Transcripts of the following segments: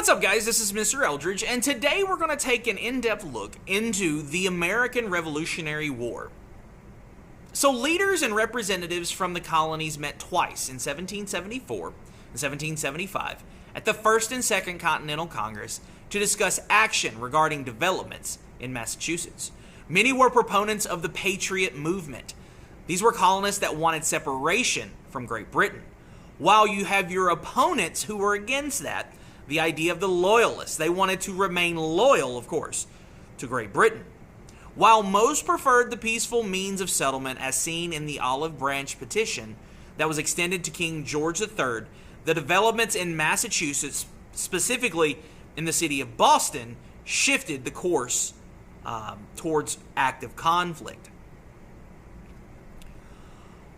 What's up, guys? This is Mr. Eldridge, and today we're going to take an in-depth look into the American Revolutionary War. So leaders and representatives from the colonies met twice in 1774 and 1775 at the First and Second Continental Congress to discuss action regarding developments in Massachusetts. Many were proponents of the Patriot movement. These were colonists that wanted separation from Great Britain, while you have your opponents who were against that. The idea of the Loyalists. They wanted to remain loyal, of course, to Great Britain. While most preferred the peaceful means of settlement as seen in the Olive Branch Petition that was extended to King George III, the developments in Massachusetts, specifically in the city of Boston, shifted the course towards active conflict.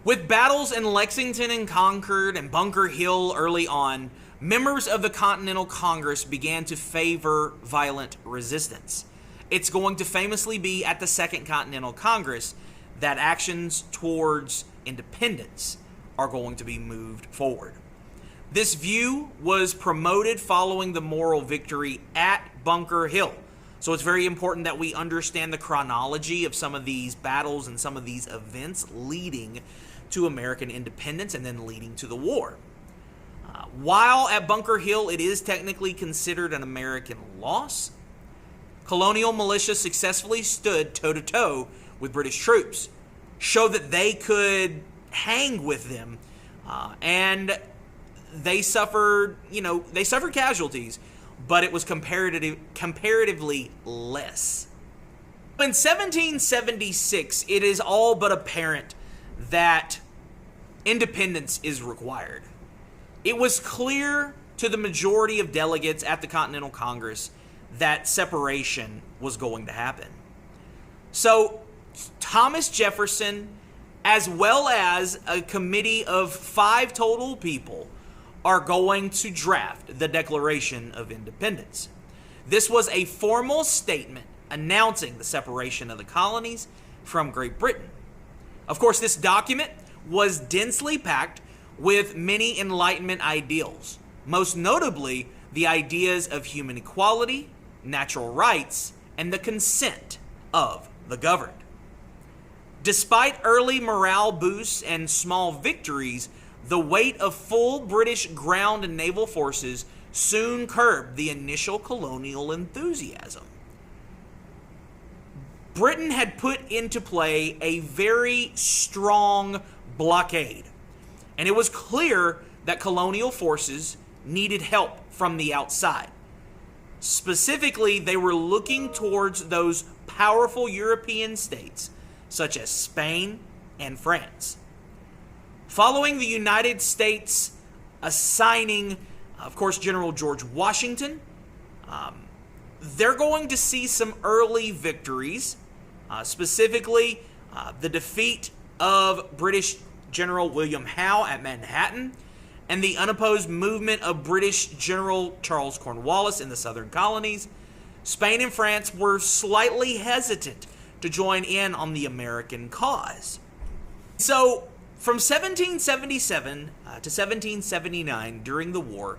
With battles in Lexington and Concord and Bunker Hill early on, members of the Continental Congress began to favor violent resistance. It's going to famously be at the Second Continental Congress that actions towards independence are going to be moved forward. This view was promoted following the moral victory at Bunker Hill. So it's very important that we understand the chronology of some of these battles and some of these events leading to American independence and then leading to the war. While at Bunker Hill it is technically considered an American loss, colonial militia successfully stood toe-to-toe with British troops, showed that they could hang with them, and they suffered casualties, but it was comparatively less. In 1776, it is all but apparent that independence is required. It was clear to the majority of delegates at the Continental Congress that separation was going to happen. So Thomas Jefferson, as well as a committee of 5 total people, are going to draft the Declaration of Independence. This was a formal statement announcing the separation of the colonies from Great Britain. Of course, this document was densely packed with many Enlightenment ideals, most notably the ideas of human equality, natural rights, and the consent of the governed. Despite early morale boosts and small victories, the weight of full British ground and naval forces soon curbed the initial colonial enthusiasm. Britain had put into play a very strong blockade, and it was clear that colonial forces needed help from the outside. Specifically, they were looking towards those powerful European states, such as Spain and France. Following the United States assigning, of course, General George Washington, they're going to see some early victories, specifically the defeat of British General William Howe at Manhattan, and the unopposed movement of British General Charles Cornwallis in the southern colonies. Spain and France were slightly hesitant to join in on the American cause. So, from 1777 to 1779, during the war,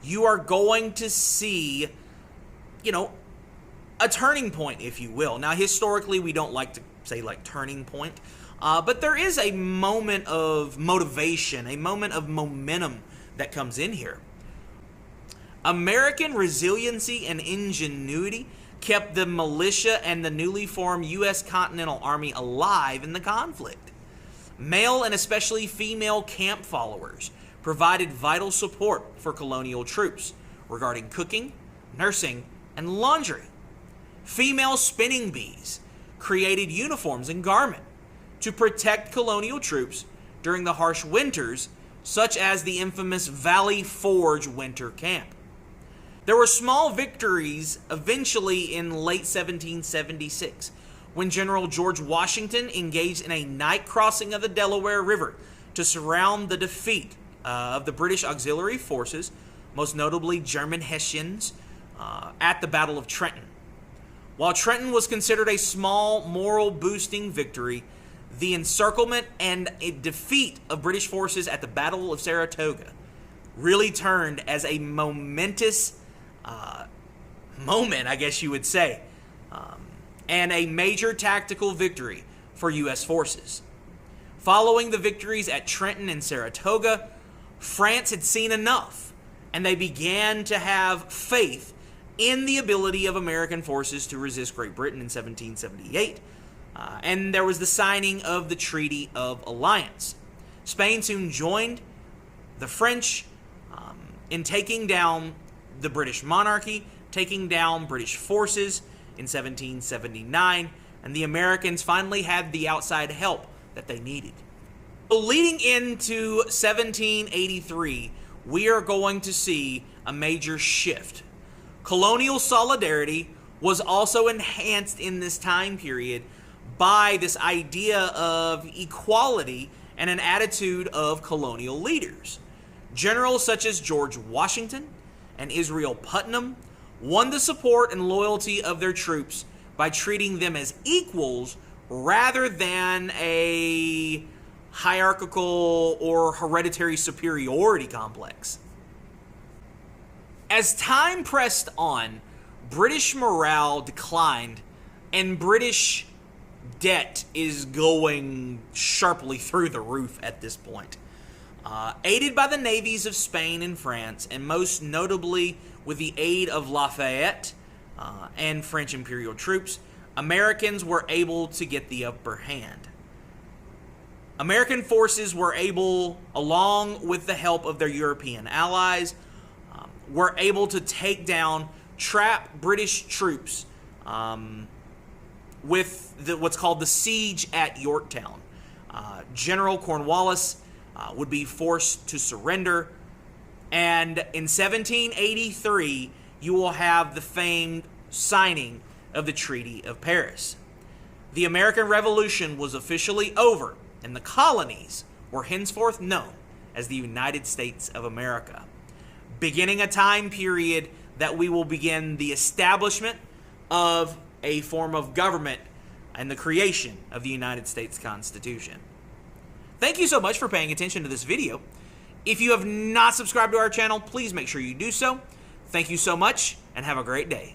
you are going to see, a turning point, if you will. Now, historically, we don't like to say turning point, but there is a moment of motivation, a moment of momentum that comes in here. American resiliency and ingenuity kept the militia and the newly formed U.S. Continental Army alive in the conflict. Male and especially female camp followers provided vital support for colonial troops regarding cooking, nursing, and laundry. Female spinning bees created uniforms and garments to protect colonial troops during the harsh winters, such as the infamous Valley Forge winter camp. There were small victories eventually in late 1776 when General George Washington engaged in a night crossing of the Delaware River to surround the defeat of the British auxiliary forces, most notably German Hessians, at the Battle of Trenton. While Trenton was considered a small moral boosting victory, the encirclement and a defeat of British forces at the Battle of Saratoga really turned as a momentous moment, I guess you would say, and a major tactical victory for U.S. forces. Following the victories at Trenton and Saratoga, France had seen enough, and they began to have faith in the ability of American forces to resist Great Britain in 1778, and there was the signing of the Treaty of Alliance. Spain soon joined the French in taking down the British monarchy, taking down British forces in 1779, and the Americans finally had the outside help that they needed. So leading into 1783, we are going to see a major shift. Colonial solidarity was also enhanced in this time period by this idea of equality and an attitude of colonial leaders. Generals such as George Washington and Israel Putnam won the support and loyalty of their troops by treating them as equals rather than a hierarchical or hereditary superiority complex. As time pressed on, British morale declined and British debt is going sharply through the roof at this point. Aided by the navies of Spain and France, and most notably with the aid of Lafayette and French imperial troops, Americans were able to get the upper hand. American forces were able, along with the help of their European allies, were able to take down trapped British troops with what's called the siege at Yorktown. General Cornwallis would be forced to surrender, and in 1783 you will have the famed signing of the Treaty of Paris. The American Revolution was officially over, and the colonies were henceforth known as the United States of America, beginning a time period that we will begin the establishment of a form of government and the creation of the United States Constitution. Thank you so much for paying attention to this video. If you have not subscribed to our channel, please make sure you do so. Thank you so much, and have a great day.